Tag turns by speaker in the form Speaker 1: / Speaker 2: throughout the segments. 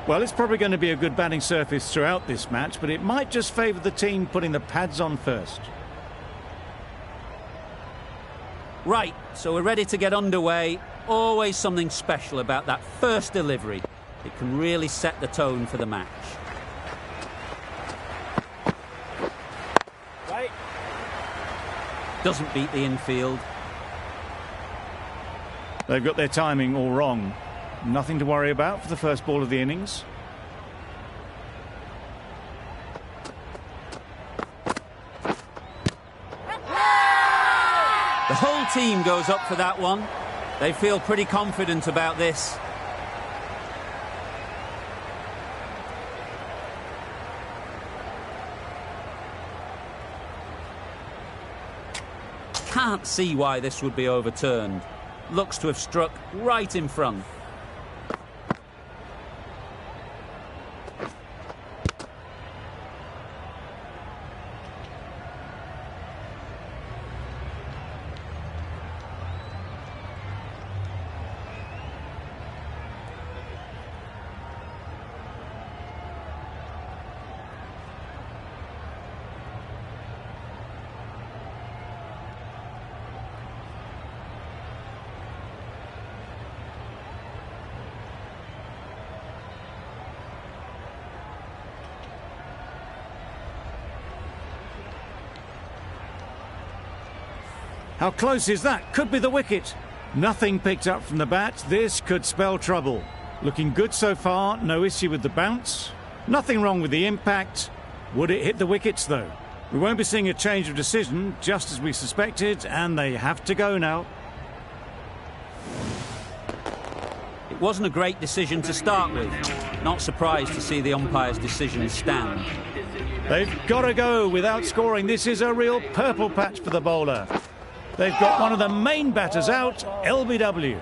Speaker 1: Well, it's probably going to be a good batting surface throughout this match, but it might just favour the team putting the pads on first.
Speaker 2: Right, so we're ready to get underway. Always something special about that first delivery. It can really set the tone for the match.
Speaker 3: Right.
Speaker 2: Doesn't beat the infield.
Speaker 1: They've got their timing all wrong. Nothing to worry about for the first ball of the innings.
Speaker 2: The whole team goes up for that one. They feel pretty confident about this. Can't see why this would be overturned. Looks to have struck right in front.
Speaker 1: How close is that? Could be the wicket. Nothing picked up from the bat. This could spell trouble. Looking good so far. No issue with the bounce. Nothing wrong with the impact. Would it hit the wickets, though? We won't be seeing a change of decision, just as we suspected, and they have to go now.
Speaker 2: It wasn't a great decision to start with. Not surprised to see the umpire's decision stand.
Speaker 1: They've got to go without scoring. This is a real purple patch for the bowler. They've got one of the main batters out, LBW.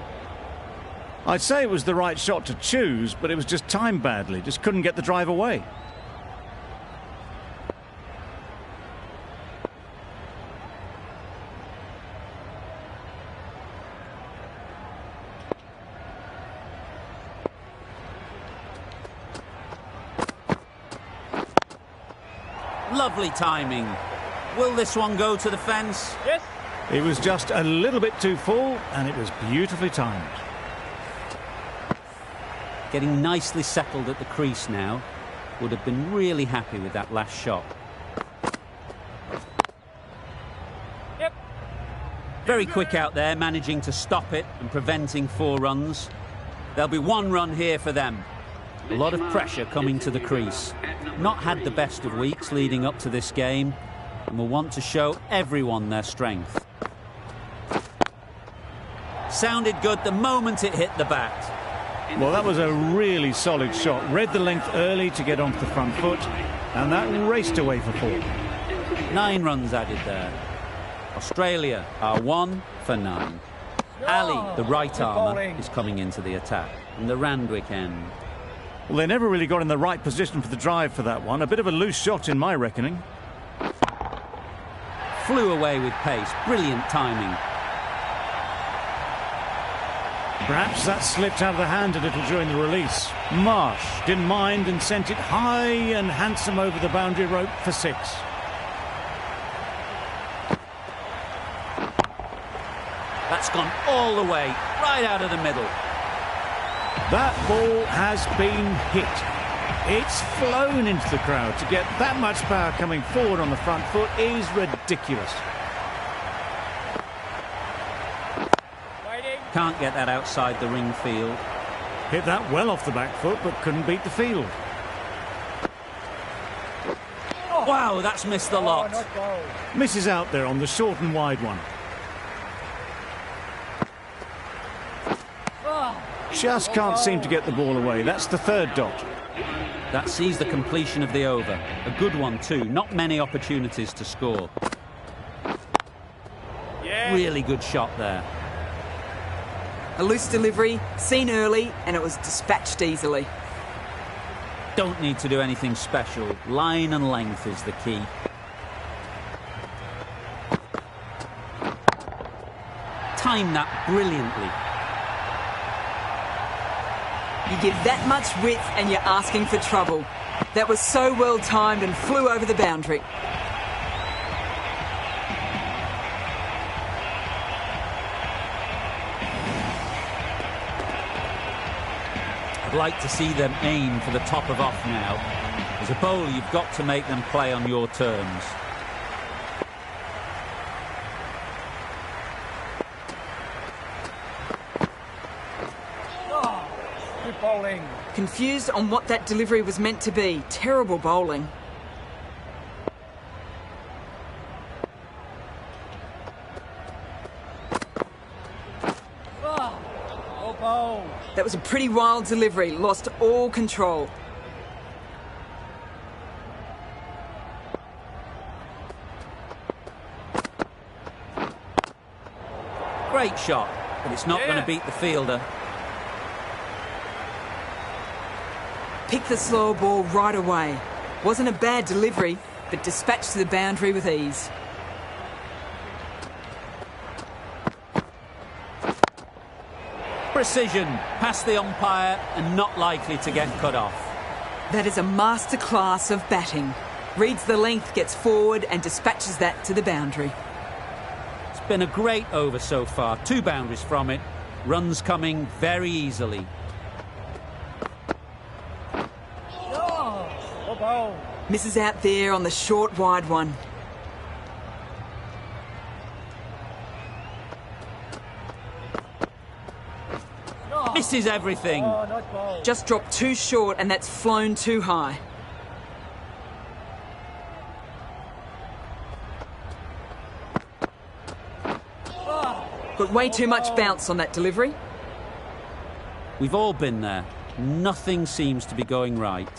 Speaker 1: I'd say it was the right shot to choose, but it was just timed badly. Just couldn't get the drive away.
Speaker 2: Lovely timing. Will this one go to the fence?
Speaker 3: Yes.
Speaker 1: It was just a little bit too full, and it was beautifully timed.
Speaker 2: Getting nicely settled at the crease now. Would have been really happy with that last shot.
Speaker 3: Yep.
Speaker 2: Very quick out there, managing to stop it and preventing 4 runs. There'll be 1 run here for them. A lot of pressure coming to the crease. Not had the best of weeks leading up to this game, and will want to show everyone their strength. Sounded good the moment it hit the bat.
Speaker 1: Well, that was a really solid shot. Read the length early to get onto the front foot, and that raced away for 4.
Speaker 2: 9 runs added there. Australia are 1 for 9. Ali, the right armer, is coming into the attack, and the Randwick end.
Speaker 1: Well, they never really got in the right position for the drive for that one. A bit of a loose shot in my reckoning.
Speaker 2: Flew away with pace. Brilliant timing.
Speaker 1: Perhaps that slipped out of the hand a little during the release. Marsh didn't mind and sent it high and handsome over the boundary rope for 6.
Speaker 2: That's gone all the way, right out of the middle.
Speaker 1: That ball has been hit. It's flown into the crowd. To get that much power coming forward on the front foot is ridiculous.
Speaker 2: Can't get that outside the ring field.
Speaker 1: Hit that well off the back foot, but couldn't beat the field.
Speaker 2: Wow, that's missed the lot.
Speaker 1: Misses out there on the short and wide one. Just can't seem to get the ball away. That's the 3rd dot.
Speaker 2: That sees the completion of the over. A good one too. Not many opportunities to score.
Speaker 3: Yeah.
Speaker 2: Really good shot there.
Speaker 4: A loose delivery, seen early, and it was dispatched easily.
Speaker 2: Don't need to do anything special. Line and length is the key. Timed that brilliantly.
Speaker 4: You give that much width and you're asking for trouble. That was so well timed and flew over the boundary.
Speaker 2: I'd like to see them aim for the top of off now. As a bowler, you've got to make them play on your terms.
Speaker 3: Good bowling.
Speaker 4: Confused on what that delivery was meant to be. Terrible bowling.
Speaker 3: Well bowled.
Speaker 4: That was a pretty wild delivery. Lost all control.
Speaker 2: Great shot, but it's not going to beat the fielder.
Speaker 4: Picked the slower ball right away. Wasn't a bad delivery, but dispatched to the boundary with ease.
Speaker 2: Precision, past the umpire and not likely to get cut off.
Speaker 4: That is a masterclass of batting. Reads the length, gets forward and dispatches that to the boundary.
Speaker 2: It's been a great over so far. 2 boundaries from it. Runs coming very easily.
Speaker 3: Well bowled.
Speaker 4: Misses out there on the short wide one.
Speaker 2: Misses everything.
Speaker 3: Oh, nice bowl.
Speaker 4: Just dropped too short and that's flown too high. Got way too much bounce on that delivery.
Speaker 2: We've all been there. Nothing seems to be going right.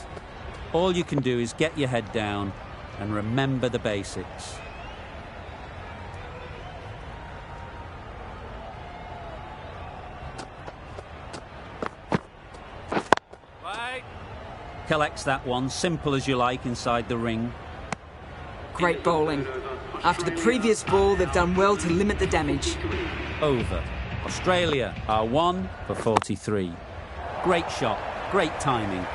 Speaker 2: All you can do is get your head down and remember the basics.
Speaker 3: Wait.
Speaker 2: Collects that one, simple as you like, inside the ring.
Speaker 4: Great bowling. After the previous ball, they've done well to limit the damage.
Speaker 2: Over. Australia are 1 for 43. Great shot, great timing.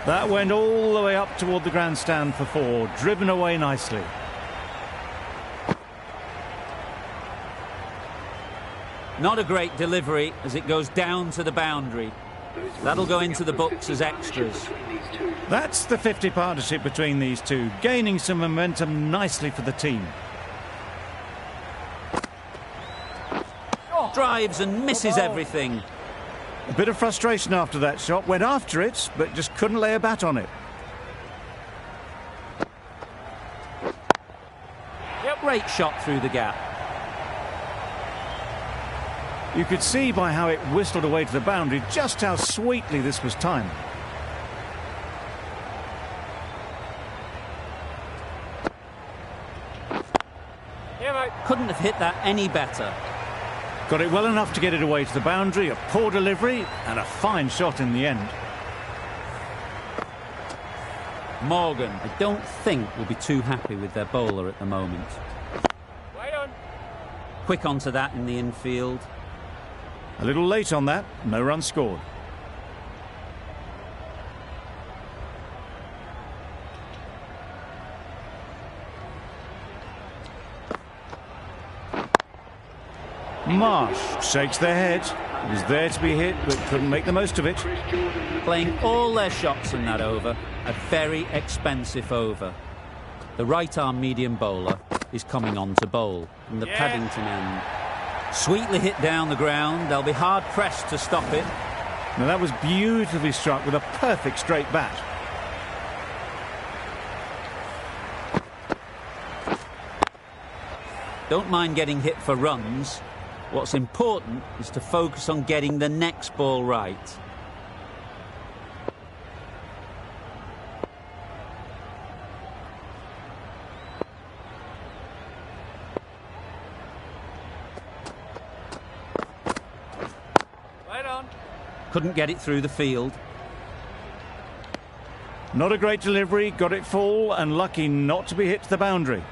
Speaker 1: That went all the way up toward the grandstand for 4, driven away nicely.
Speaker 2: Not a great delivery as it goes down to the boundary. That'll go into the books as extras.
Speaker 1: That's the 50 partnership between these two, gaining some momentum nicely for the team.
Speaker 2: Drives and misses everything.
Speaker 1: A bit of frustration after that shot, went after it, but just couldn't lay a bat on it.
Speaker 2: Great shot through the gap.
Speaker 1: You could see by how it whistled away to the boundary just how sweetly this was timed.
Speaker 3: Yeah, mate.
Speaker 2: Couldn't have hit that any better.
Speaker 1: Got it well enough to get it away to the boundary, a poor delivery and a fine shot in the end.
Speaker 2: Morgan, I don't think, will be too happy with their bowler at the moment.
Speaker 3: Wait on.
Speaker 2: Quick onto that in the infield.
Speaker 1: A little late on that, no runs scored. Marsh shakes their head. It was there to be hit, but couldn't make the most of it.
Speaker 2: Playing all their shots in that over. A very expensive over. The right-arm medium bowler is coming on to bowl from the Paddington end. Sweetly hit down the ground. They'll be hard-pressed to stop it.
Speaker 1: Now that was beautifully struck with a perfect straight bat.
Speaker 2: Don't mind getting hit for runs. What's important is to focus on getting the next ball right.
Speaker 3: Wait on.
Speaker 2: Couldn't get it through the field.
Speaker 1: Not a great delivery, got it full and lucky not to be hit to the boundary.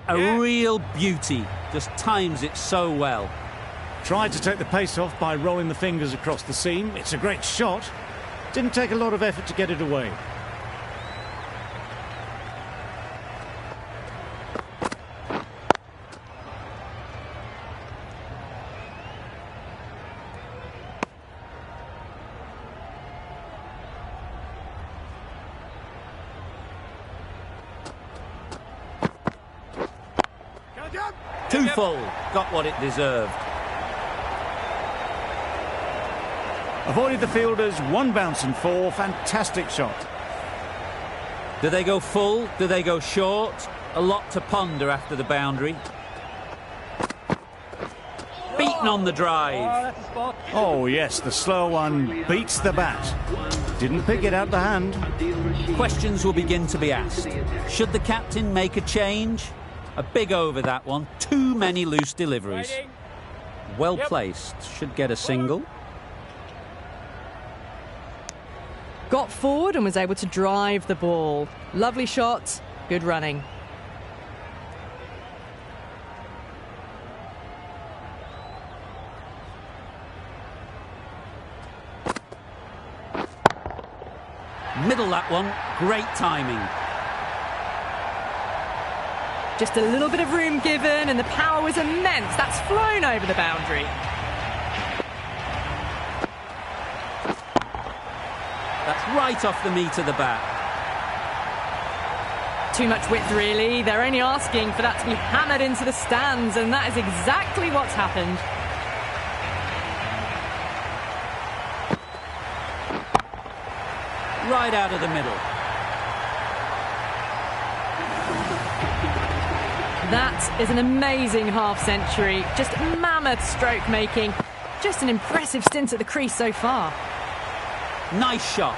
Speaker 2: A real beauty. just times it so well.
Speaker 1: Tried to take the pace off by rolling the fingers across the seam. It's a great shot. Didn't take a lot of effort to get it away.
Speaker 2: Too full, got what it deserved.
Speaker 1: Avoided the fielders, one bounce and four. Fantastic shot.
Speaker 2: Do they go full? Do they go short? A lot to ponder after the boundary. Beaten on the drive.
Speaker 1: Oh yes, the slow one beats the bat. Didn't pick it out the hand.
Speaker 2: Questions will begin to be asked. Should the captain make a change? A big over that one. Too many loose deliveries. Well placed. Should get a single.
Speaker 5: Got forward and was able to drive the ball. Lovely shot, good running.
Speaker 2: Middle that one. Great timing.
Speaker 5: Just a little bit of room given and the power was immense. That's flown over the boundary.
Speaker 2: That's right off the meat of the bat.
Speaker 5: Too much width, really. They're only asking for that to be hammered into the stands, and that is exactly what's happened.
Speaker 2: Right out of the middle.
Speaker 5: That is an amazing half-century. Just mammoth stroke making. Just an impressive stint at the crease so far.
Speaker 2: Nice shot.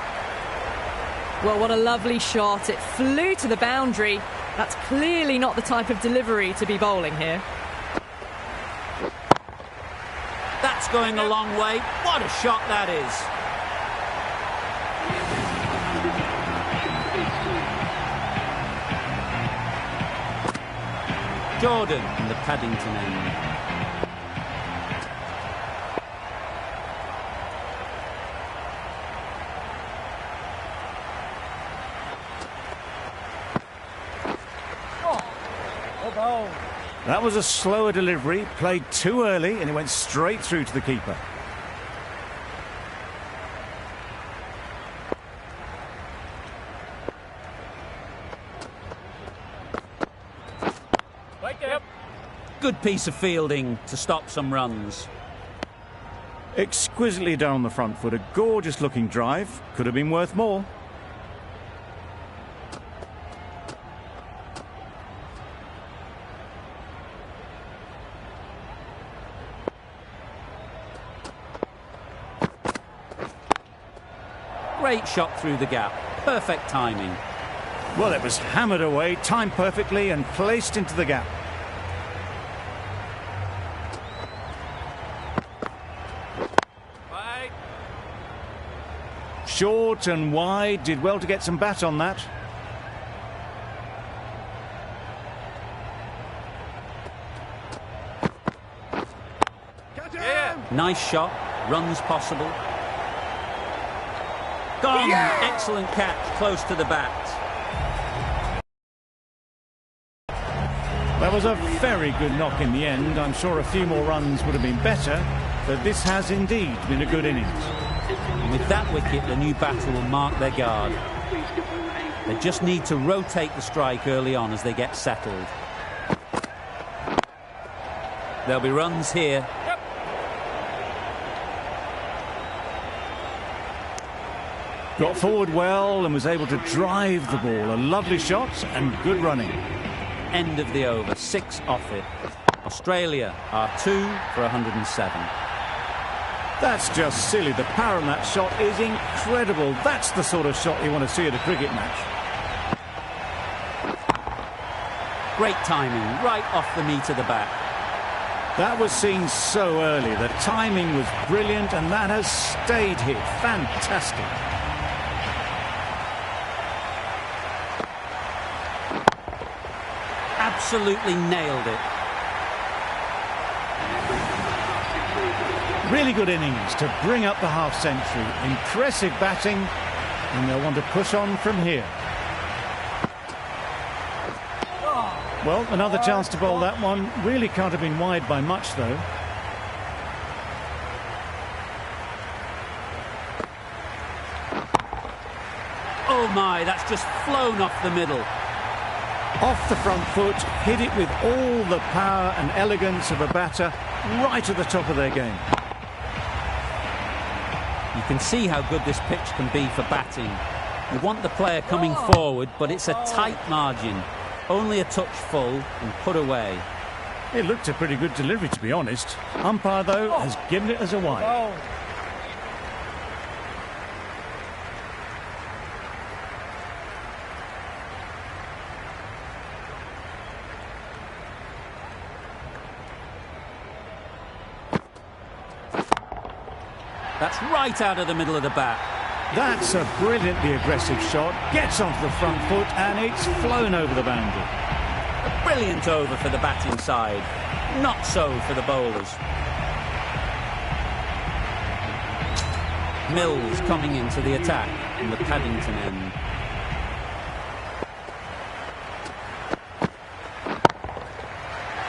Speaker 5: Well, what a lovely shot. It flew to the boundary. That's clearly not the type of delivery to be bowling here.
Speaker 2: That's going a long way. What a shot that is. Jordan in the Paddington end.
Speaker 1: That was a slower delivery, played too early, and it went straight through to the keeper.
Speaker 2: Good piece of fielding to stop some runs.
Speaker 1: Exquisitely down the front foot, a gorgeous looking drive. Could have been worth more.
Speaker 2: Great shot through the gap. Perfect timing.
Speaker 1: Well, it was hammered away, timed perfectly and placed into the gap. Short and wide, did well to get some bat on that.
Speaker 2: Nice shot, runs possible. Gone, excellent catch, close to the bat.
Speaker 1: That was a very good knock in the end. I'm sure a few more runs would have been better, but this has indeed been a good innings.
Speaker 2: And with that wicket, the new batter will mark their guard. They just need to rotate the strike early on as they get settled. There'll be runs here.
Speaker 1: Got forward well and was able to drive the ball. A lovely shot and good running.
Speaker 2: End of the over, 6 off it. Australia are 2 for 107.
Speaker 1: That's just silly. The power on that shot is incredible. That's the sort of shot you want to see at a cricket match.
Speaker 2: Great timing, right off the meat of the bat.
Speaker 1: That was seen so early. The timing was brilliant and that has stayed hit. Fantastic.
Speaker 2: Absolutely nailed it.
Speaker 1: Really good innings to bring up the half-century. Impressive batting, and they'll want to push on from here. Well, another chance to bowl that one. Really can't have been wide by much, though.
Speaker 2: Oh my, that's just flown off the middle.
Speaker 1: Off the front foot, hit it with all the power and elegance of a batter, right at the top of their game.
Speaker 2: You can see how good this pitch can be for batting. You want the player coming forward, but it's a tight margin. Only a touch full and put away.
Speaker 1: It looked a pretty good delivery, to be honest. Umpire, though, has given it as a wide.
Speaker 2: That's right out of the middle of the bat.
Speaker 1: That's a brilliantly aggressive shot. Gets onto the front foot and it's flown over the boundary.
Speaker 2: A brilliant over for the batting side. Not so for the bowlers. Mills coming into the attack in the Paddington end.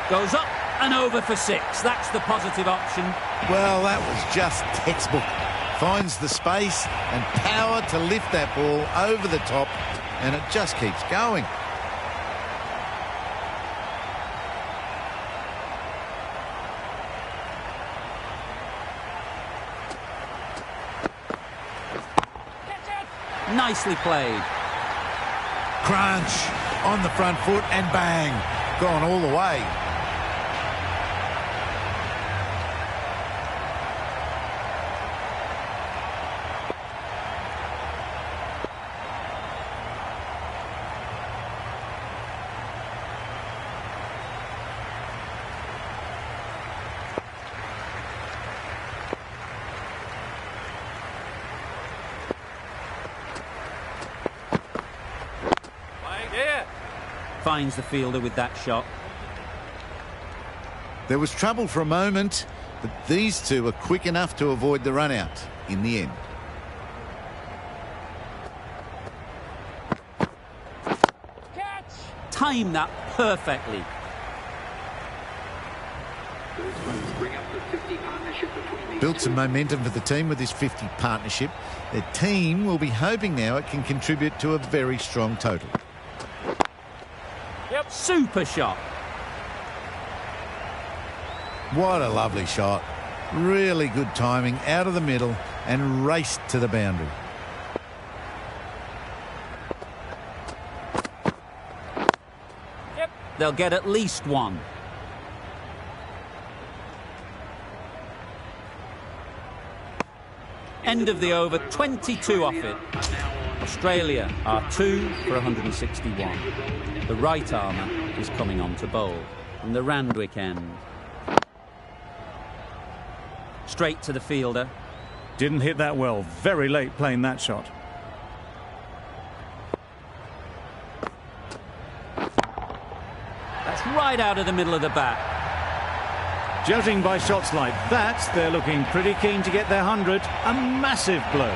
Speaker 2: Goes up and over for 6. That's the positive option.
Speaker 6: Well, that was just textbook. Finds the space and power to lift that ball over the top, and it just keeps going.
Speaker 2: Nicely played.
Speaker 6: Crunch on the front foot and bang. Gone all the way.
Speaker 2: Finds the fielder with that shot.
Speaker 6: There was trouble for a moment, but these two were quick enough to avoid the run out in the end.
Speaker 3: Catch!
Speaker 2: Timed that perfectly.
Speaker 6: Built some momentum for the team with this 50 partnership. Their team will be hoping now it can contribute to a very strong total.
Speaker 2: Yep. Super shot.
Speaker 6: What a lovely shot. Really good timing out of the middle and raced to the boundary.
Speaker 2: Yep. They'll get at least one. End of the over, 22 off it. Australia are 2 for 161. The right armour is coming on to bowl from the Randwick end. Straight to the fielder.
Speaker 1: Didn't hit that well. Very late playing that shot.
Speaker 2: That's right out of the middle of the bat.
Speaker 1: Judging by shots like that, they're looking pretty keen to get their 100. A massive blow.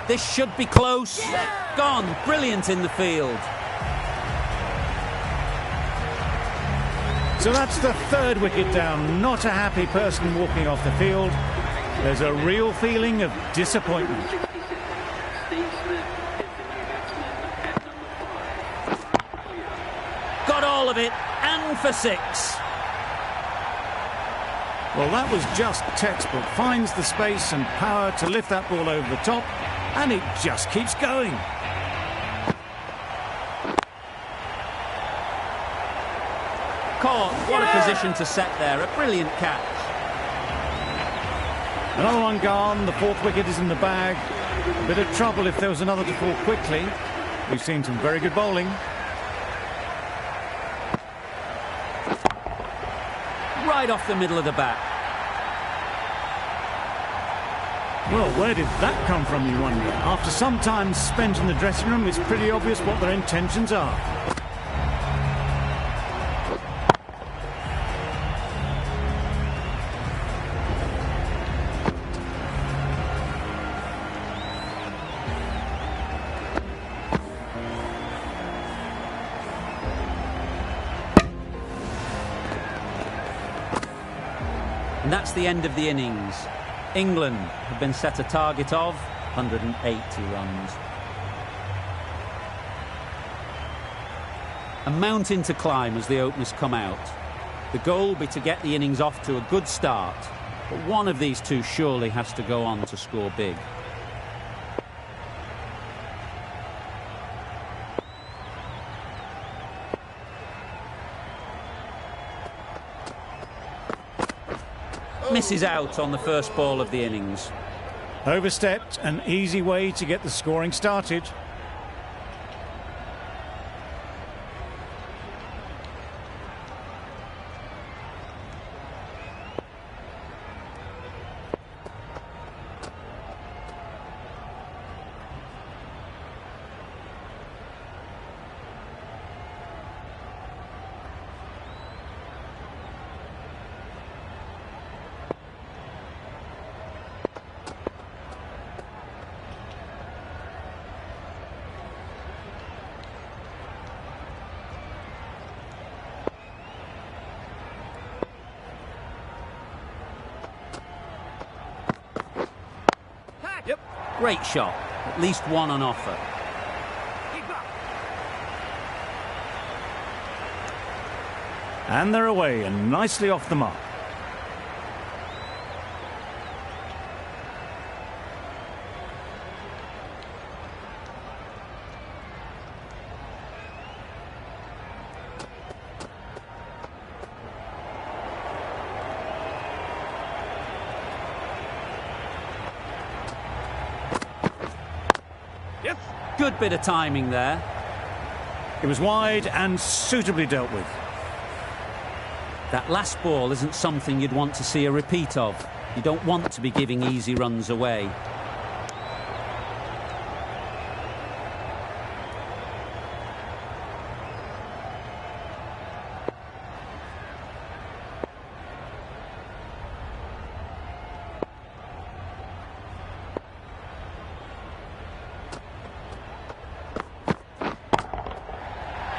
Speaker 2: This should be close. Yeah. Gone. Brilliant in the field.
Speaker 1: So that's the third wicket down. Not a happy person walking off the field. There's a real feeling of disappointment.
Speaker 2: Got all of it, and for 6.
Speaker 1: Well, that was just textbook. Finds the space and power to lift that ball over the top, and it just keeps going.
Speaker 2: Caught. What a position to set there. A brilliant catch.
Speaker 1: Another one gone. The fourth wicket is in the bag. A bit of trouble if there was another to fall quickly. We've seen some very good bowling.
Speaker 2: Right off the middle of the bat.
Speaker 1: Well, where did that come from, you wonder? After some time spent in the dressing room, it's pretty obvious what their intentions are.
Speaker 2: And that's the end of the innings. England have been set a target of 180 runs. A mountain to climb as the openers come out. The goal will be to get the innings off to a good start, but one of these two surely has to go on to score big. Misses out on the first ball of the innings.
Speaker 1: Overstepped, an easy way to get the scoring started.
Speaker 2: Great shot, at least one on offer.
Speaker 1: And they're away and nicely off the mark.
Speaker 2: Good bit of timing there.
Speaker 1: It was wide and suitably dealt with.
Speaker 2: That last ball isn't something you'd want to see a repeat of. You don't want to be giving easy runs away.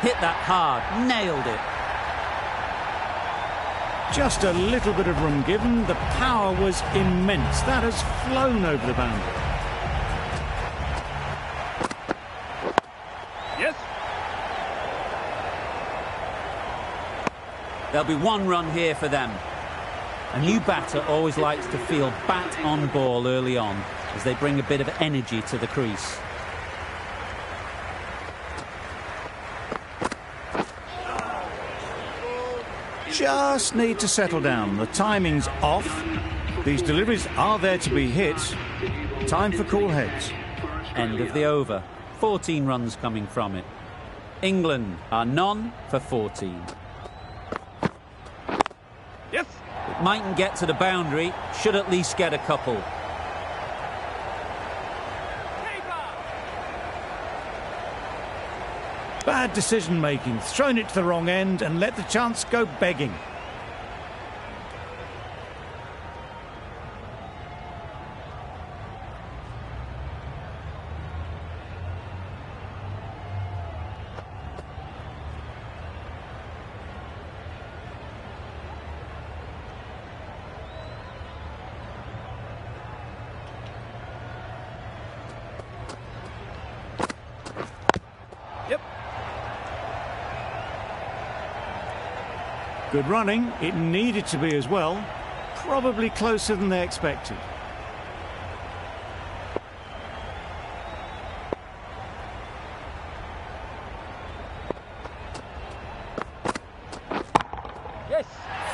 Speaker 2: Hit that hard, nailed it.
Speaker 1: Just a little bit of room given. The power was immense. That has flown over the boundary.
Speaker 3: Yes.
Speaker 2: There'll be one run here for them. A new batter always likes to feel bat on ball early on as they bring a bit of energy to the crease.
Speaker 1: Just need to settle down. The timing's off. These deliveries are there to be hit. Time for cool heads.
Speaker 2: End of the over. 14 runs coming from it. England are none for 14.
Speaker 3: Yes.
Speaker 2: It mightn't get to the boundary, should at least get a couple.
Speaker 1: Bad decision making. Thrown it to the wrong end and let the chance go begging. Good running. It needed to be as well. Probably closer than they expected.
Speaker 3: Yes.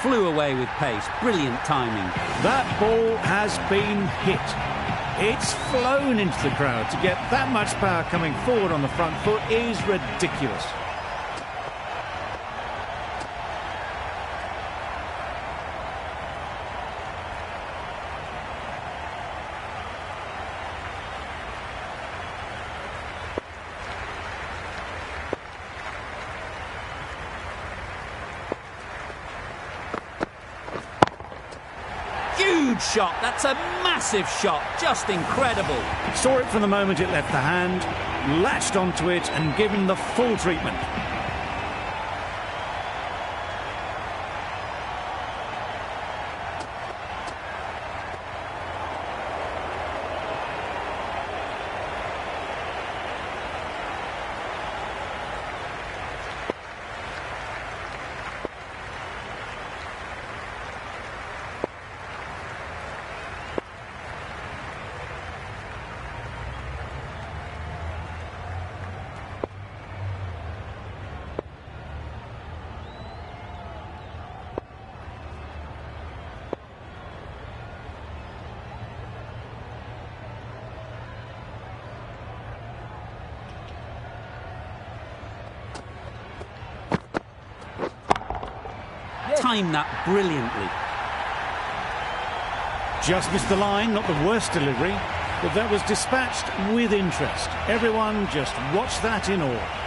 Speaker 2: Flew away with pace. Brilliant timing.
Speaker 1: That ball has been hit. It's flown into the crowd. To get that much power coming forward on the front foot is ridiculous.
Speaker 2: shot. That's a massive shot. Just incredible.
Speaker 1: Saw it from the moment it left the hand, latched onto it and given the full treatment.
Speaker 2: Timed that brilliantly.
Speaker 1: Just missed the line, not the worst delivery, but that was dispatched with interest. Everyone just watched that in awe.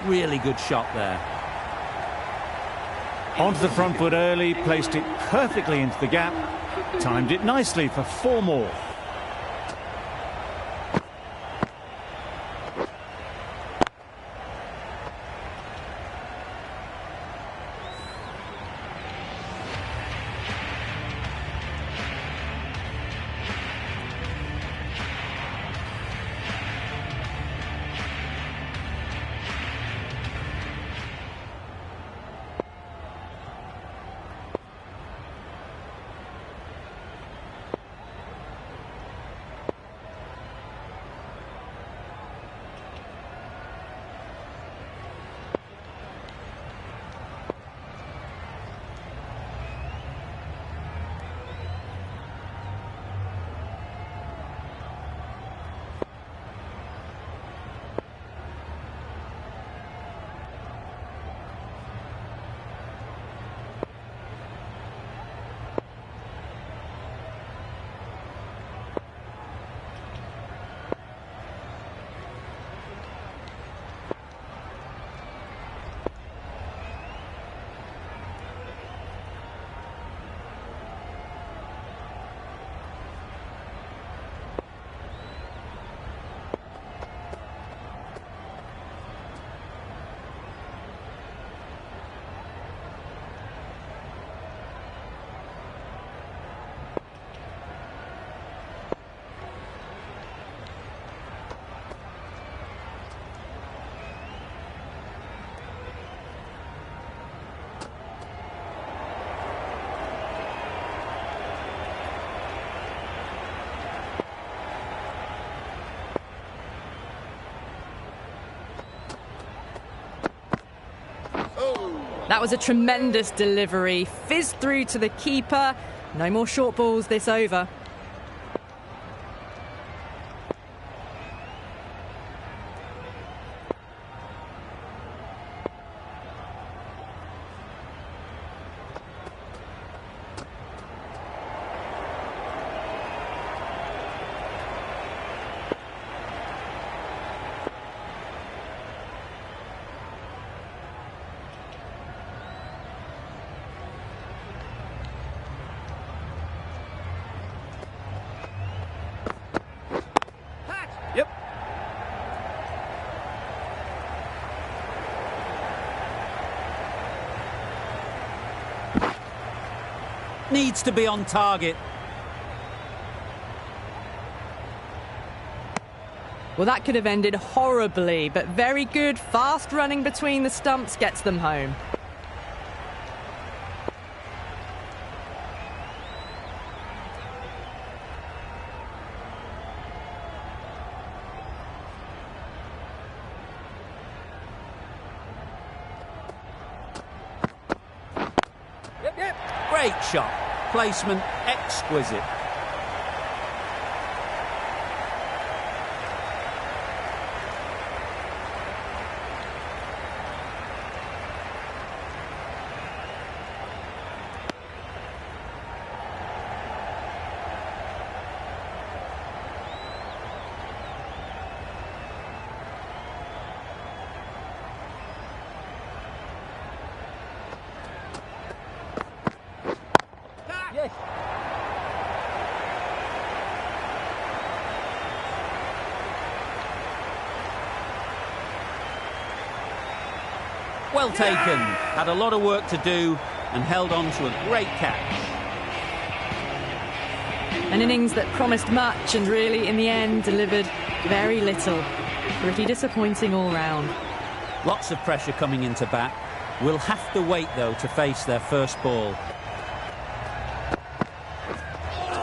Speaker 2: Really good shot there.
Speaker 1: Onto the front foot early, placed it perfectly into the gap, timed it nicely for 4 more.
Speaker 5: That was a tremendous delivery. Fizzed through to the keeper. No more short balls this over.
Speaker 2: Yep. Needs to be on target.
Speaker 5: Well, that could have ended horribly, but very good. Fast running between the stumps gets them home.
Speaker 2: Great shot. Placement exquisite. Well taken. Had a lot of work to do and held on to a great catch.
Speaker 5: An innings that promised much and really, in the end, delivered very little. Pretty disappointing all round.
Speaker 2: Lots of pressure coming into bat. Will have to wait, though, to face their first ball.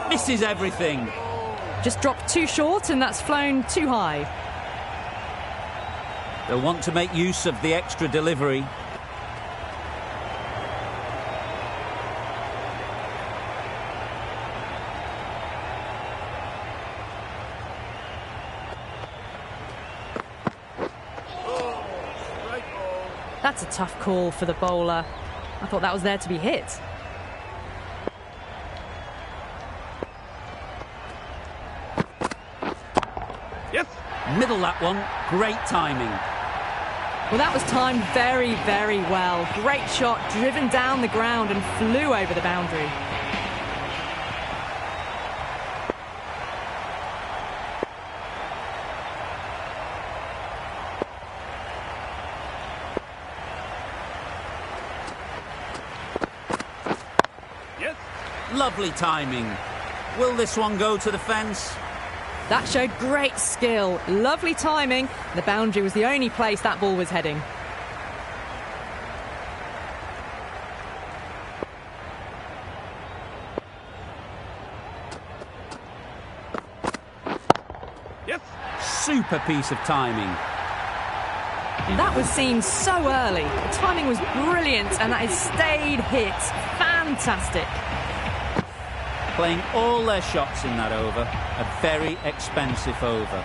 Speaker 2: Misses everything.
Speaker 5: Just dropped too short and that's flown too high.
Speaker 2: They'll want to make use of the extra delivery.
Speaker 5: That's a tough call for the bowler. I thought that was there to be hit.
Speaker 2: Yes. Middle that one. Great timing.
Speaker 5: Well, that was timed very, very well. Great shot, driven down the ground and flew over the boundary.
Speaker 2: Yes. Lovely timing. Will this one go to the fence?
Speaker 5: That showed great skill, lovely timing. The boundary was the only place that ball was heading.
Speaker 2: Yes. Super piece of timing.
Speaker 5: That was seen so early. The timing was brilliant and that has stayed hit. Fantastic.
Speaker 2: Playing all their shots in that over. A very expensive over.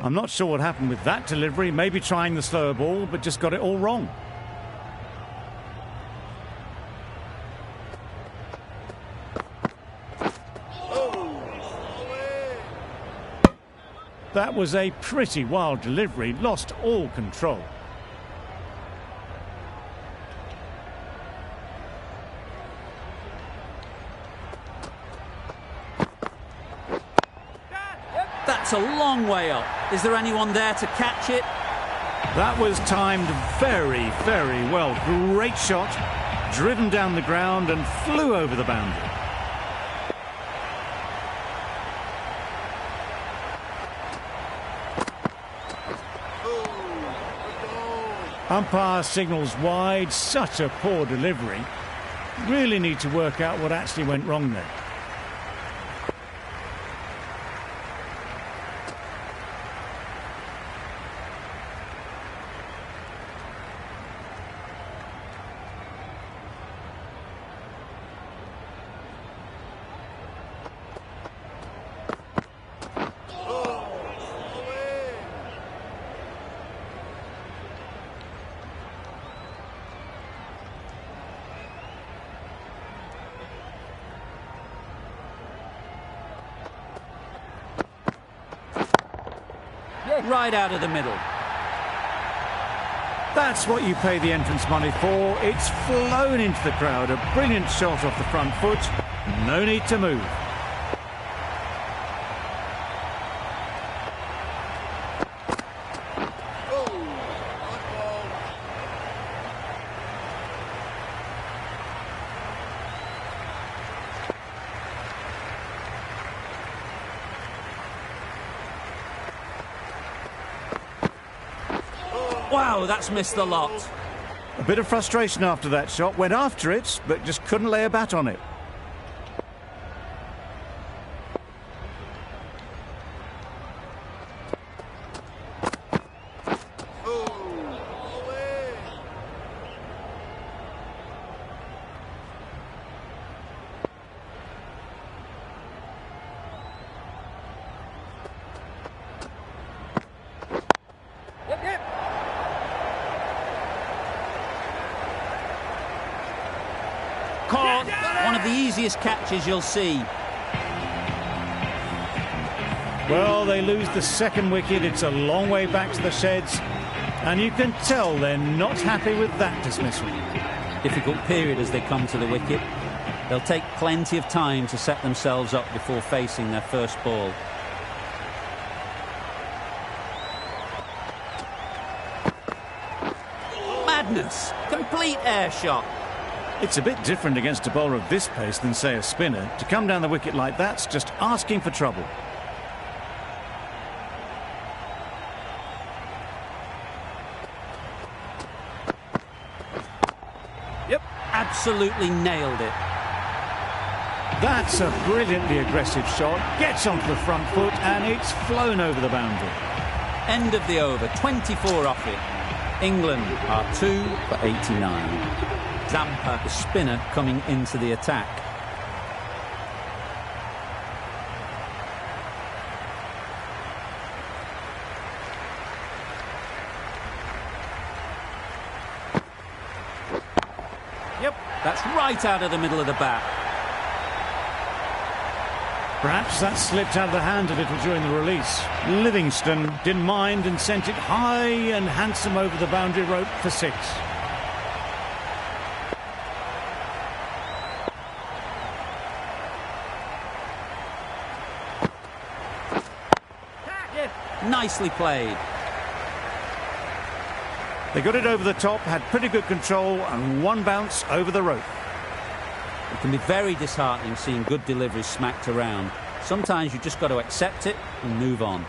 Speaker 1: I'm not sure what happened with that delivery. Maybe trying the slower ball, but just got it all wrong. That was a pretty wild delivery, lost all control.
Speaker 2: That's a long way up. Is there anyone there to catch it?
Speaker 1: That was timed very, very well. Great shot, driven down the ground and flew over the boundary. Umpire signals wide. Such a poor delivery. Really need to work out what actually went wrong there.
Speaker 2: Right out of the middle.
Speaker 1: That's what you pay the entrance money for. It's flown into the crowd. A brilliant shot off the front foot. No need to move.
Speaker 2: Wow, that's missed the lot.
Speaker 1: A bit of frustration after that shot. Went after it, but just couldn't lay a bat on it.
Speaker 2: on. One of the easiest catches you'll see.
Speaker 1: Well, they lose the second wicket. It's a long way back to the sheds. And you can tell they're not happy with that dismissal.
Speaker 2: Difficult period as they come to the wicket. They'll take plenty of time to set themselves up before facing their first ball. Madness! Complete air shot.
Speaker 1: It's a bit different against a bowler of this pace than, say, a spinner. To come down the wicket like that's just asking for trouble.
Speaker 2: Yep, absolutely nailed it.
Speaker 1: That's a brilliantly aggressive shot. Gets onto the front foot and it's flown over the boundary.
Speaker 2: End of the over, 24 off it. England are 2 for 89. Zampa, the spinner, coming into the attack. Yep, that's right out of the middle of the bat.
Speaker 1: Perhaps that slipped out of the hand a little during the release. Livingston didn't mind and sent it high and handsome over the boundary rope for 6.
Speaker 2: Nicely played.
Speaker 1: They got it over the top, had pretty good control and one bounce over the rope.
Speaker 2: It can be very disheartening seeing good deliveries smacked around. Sometimes you just got to accept it and move on.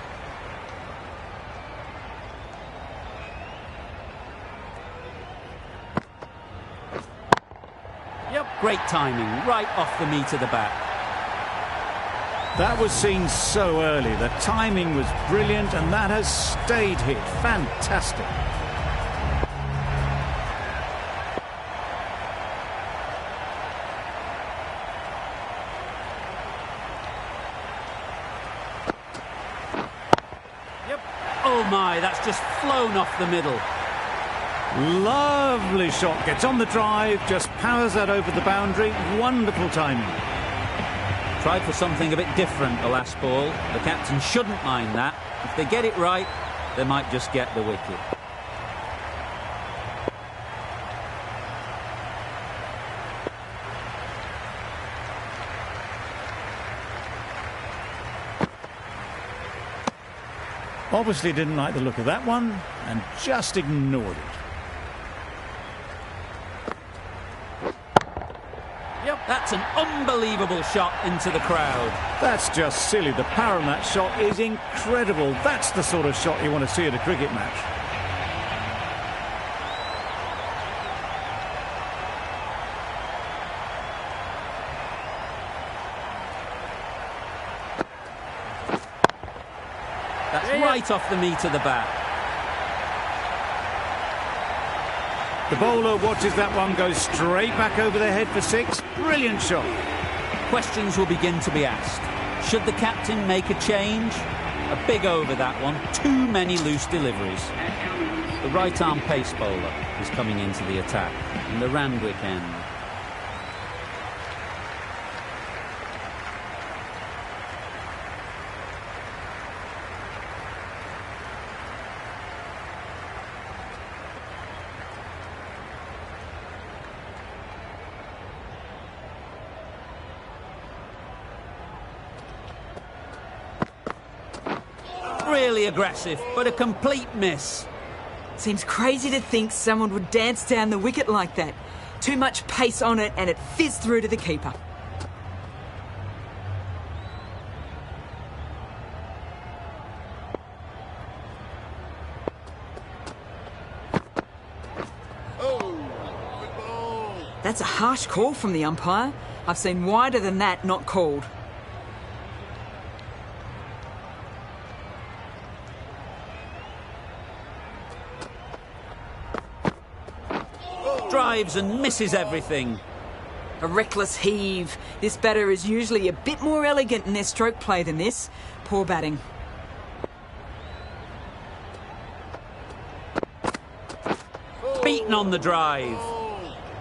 Speaker 2: Yep, great timing, right off the meat of the bat.
Speaker 1: That was seen so early. The timing was brilliant and that has stayed hit. Fantastic.
Speaker 2: Oh my, that's just flown off the middle.
Speaker 1: Lovely shot. Gets on the drive, just powers that over the boundary. Wonderful timing.
Speaker 2: Tried for something a bit different the last ball. The captain shouldn't mind that. If they get it right, they might just get the wicket.
Speaker 1: Obviously didn't like the look of that one and just ignored it.
Speaker 2: Yep, that's an unbelievable shot into the crowd.
Speaker 1: That's just silly. The power on that shot is incredible. That's the sort of shot you want to see at a cricket match.
Speaker 2: That's right off the meat of the bat.
Speaker 1: The bowler watches that one go straight back over their head for 6. Brilliant shot.
Speaker 2: Questions will begin to be asked. Should the captain make a change? A big over that one. Too many loose deliveries. The right-arm pace bowler is coming into the attack in the Randwick end. Really aggressive, but a complete miss.
Speaker 4: Seems crazy to think someone would dance down the wicket like that. Too much pace on it and it fizzed through to the keeper. That's a harsh call from the umpire. I've seen wider than that not called.
Speaker 2: Drives and misses everything.
Speaker 4: A reckless heave. This batter is usually a bit more elegant in their stroke play than this. Poor batting.
Speaker 2: Beaten on the drive.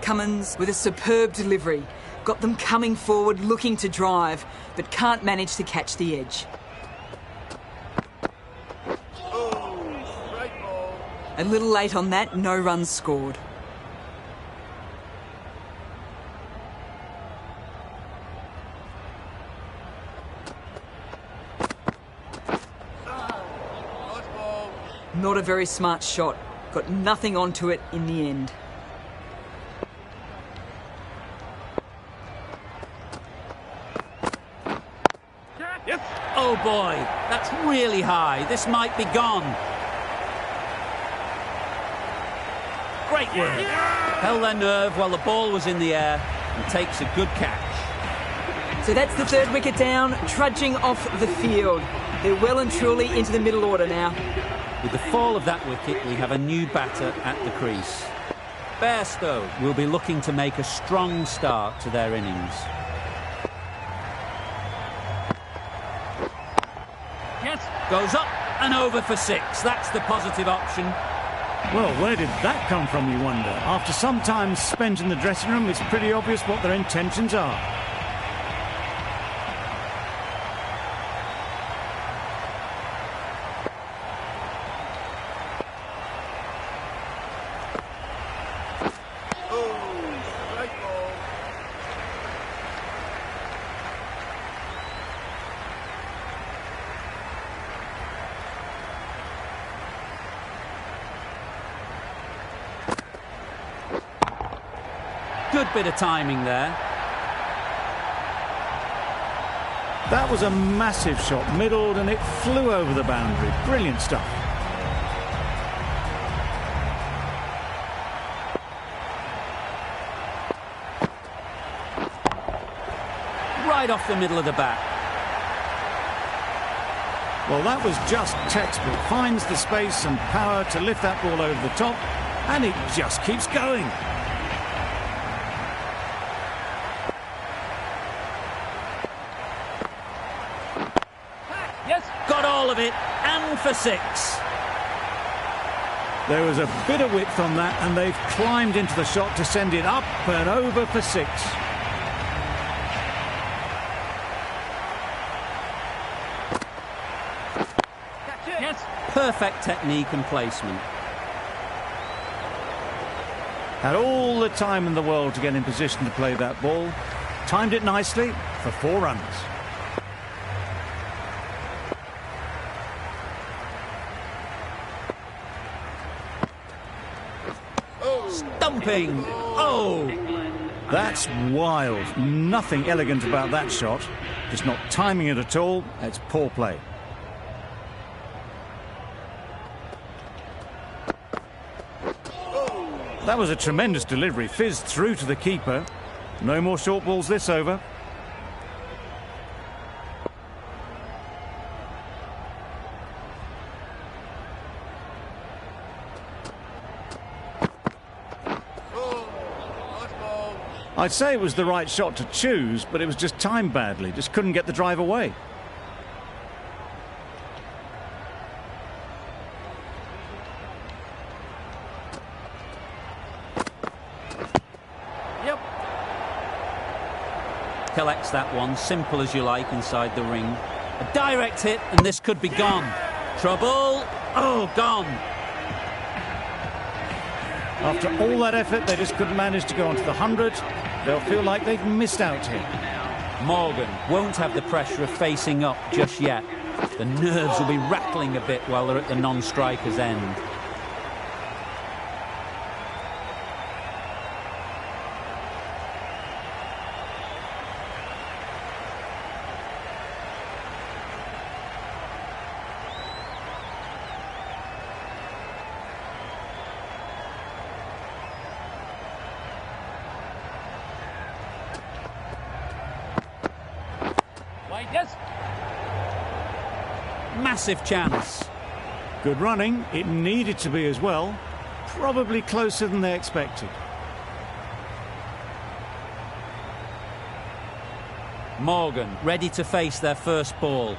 Speaker 4: Cummins with a superb delivery. Got them coming forward, looking to drive, but can't manage to catch the edge. A little late on that, no runs scored. Not a very smart shot. Got nothing onto it in the end.
Speaker 2: Oh boy, that's really high. This might be gone. Great work. Held their nerve while the ball was in the air and takes a good catch.
Speaker 4: So that's the third wicket down, trudging off the field. They're well and truly into the middle order now.
Speaker 2: With the fall of that wicket, we have a new batter at the crease. Bairstow will be looking to make a strong start to their innings.
Speaker 3: Yes.
Speaker 2: Goes up and over for 6. That's the positive option.
Speaker 1: Well, where did that come from, you wonder? After some time spent in the dressing room, it's pretty obvious what their intentions are.
Speaker 2: Good bit of timing there.
Speaker 1: That was a massive shot, middled, and it flew over the boundary. Brilliant stuff.
Speaker 2: Right off the middle of the bat.
Speaker 1: Well, that was just textbook. Finds the space and power to lift that ball over the top, and it just keeps going.
Speaker 2: Got all of it, and for 6.
Speaker 1: There was a bit of width on that, and they've climbed into the shot to send it up and over for 6.
Speaker 3: Yes.
Speaker 2: Perfect technique and placement.
Speaker 1: Had all the time in the world to get in position to play that ball. Timed it nicely for 4 runs.
Speaker 2: Stumping. Oh!
Speaker 1: That's wild. Nothing elegant about that shot. Just not timing it at all. It's poor play. That was a tremendous delivery. Fizzed through to the keeper. No more short balls this over. I'd say it was the right shot to choose, but it was just timed badly. Just couldn't get the drive away.
Speaker 3: Yep.
Speaker 2: Collects that one, simple as you like, inside the ring. A direct hit, and this could be gone. Trouble. Oh, gone.
Speaker 1: After all that effort, they just couldn't manage to go onto the 100. They'll feel like they've missed out here.
Speaker 2: Morgan won't have the pressure of facing up just yet. The nerves will be rattling a bit while they're at the non-striker's end.
Speaker 3: Yes.
Speaker 2: Massive chance.
Speaker 1: Good running. It needed to be as well. Probably closer than they expected.
Speaker 2: Morgan ready to face their first ball.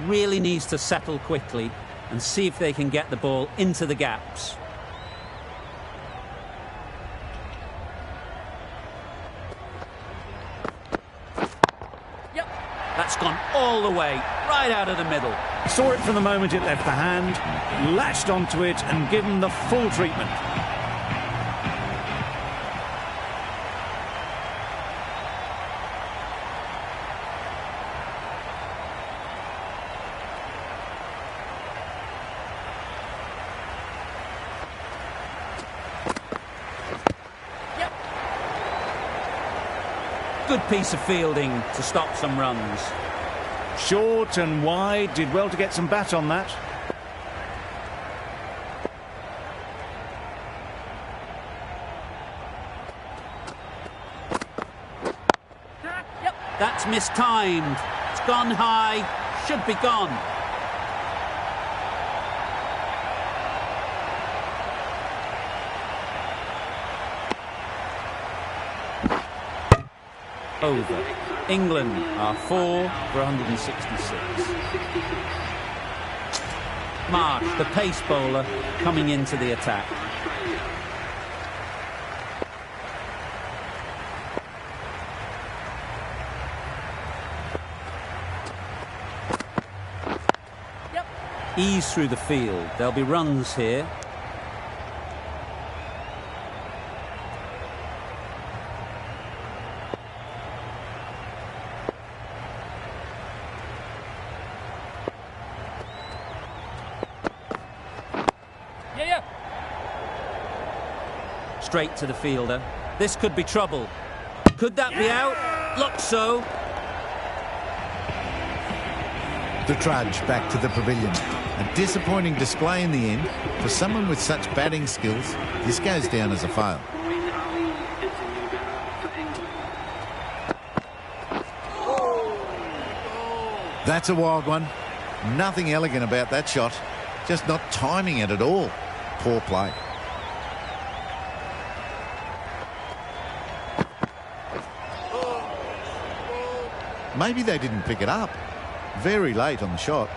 Speaker 2: Really needs to settle quickly and see if they can get the ball into the gaps. That's gone all the way, right out of the middle.
Speaker 1: Saw it from the moment it left the hand, latched onto it and given the full treatment.
Speaker 2: Good piece of fielding to stop some runs.
Speaker 1: Short and wide, did well to get some bat on that.
Speaker 2: That's mistimed. It's gone high, should be gone. Over. England are 4 for 166. Marsh, the pace bowler, coming into the attack. Ease through the field. There'll be runs here. Straight to the fielder. This could be trouble. Could that be out? Looks so.
Speaker 6: The trudge back to the pavilion. A disappointing display in the end. For someone with such batting skills, this goes down as a fail. That's a wild one. Nothing elegant about that shot. Just not timing it at all. Poor play. Maybe they didn't pick it up. Very late on the shot.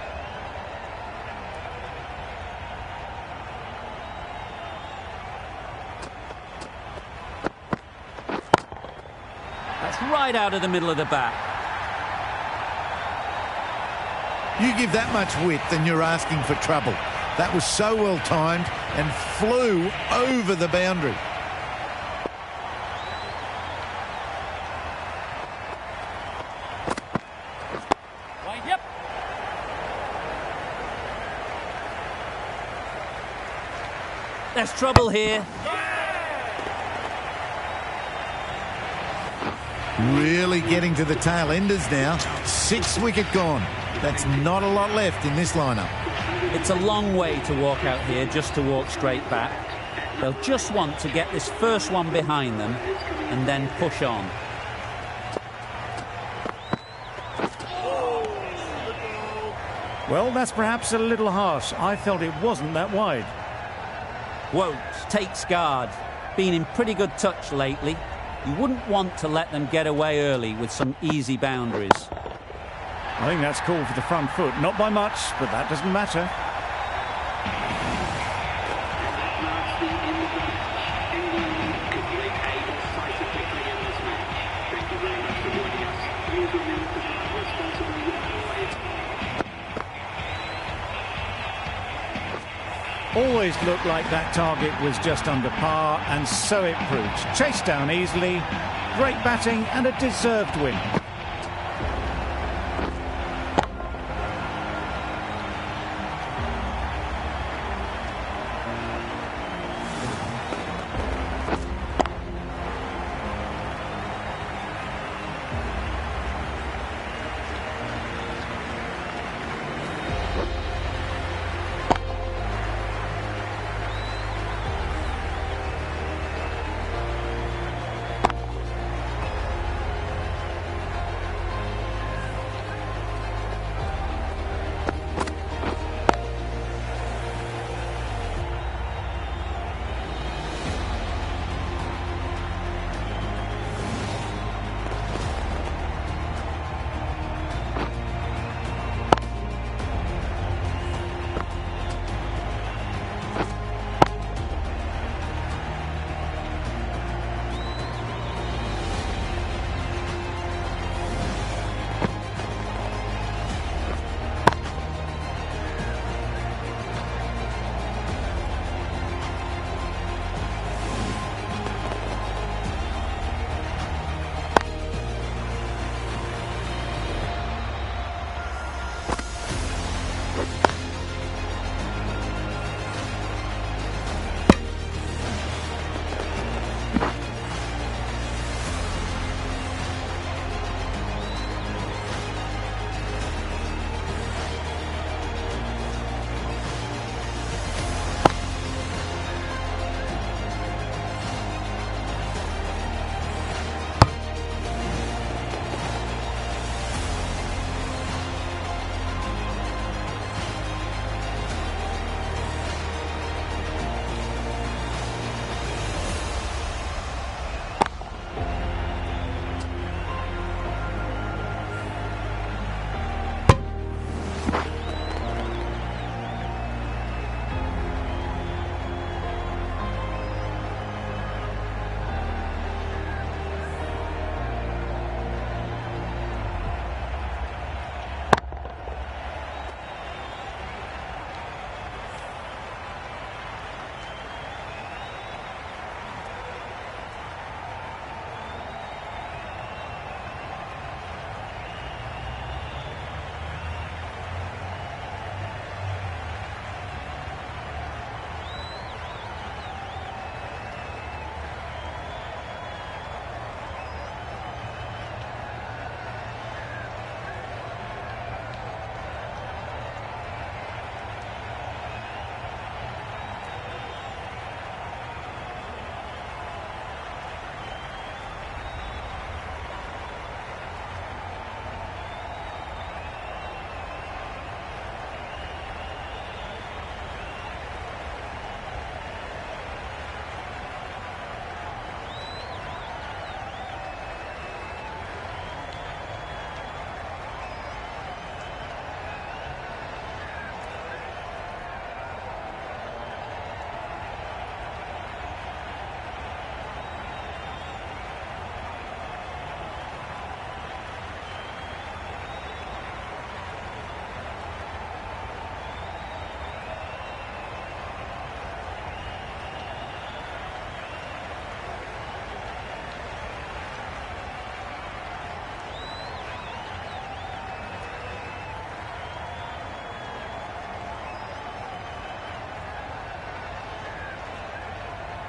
Speaker 2: That's right out of the middle of the bat.
Speaker 6: You give that much width and you're asking for trouble. That was so well timed and flew over the boundary.
Speaker 2: There's trouble here.
Speaker 6: Really getting to the tail enders now. 6 wicket gone. That's not a lot left in this lineup.
Speaker 2: It's a long way to walk out here just to walk straight back. They'll just want to get this first one behind them and then push on.
Speaker 1: Well, that's perhaps a little harsh. I felt it wasn't that wide.
Speaker 2: Woakes takes guard. Been in pretty good touch lately. You wouldn't want to let them get away early with some easy boundaries.
Speaker 1: I think that's called for the front foot. Not by much, but that doesn't matter. Always looked like that target was just under par, and so it proved. Chased down easily, great batting and a deserved win.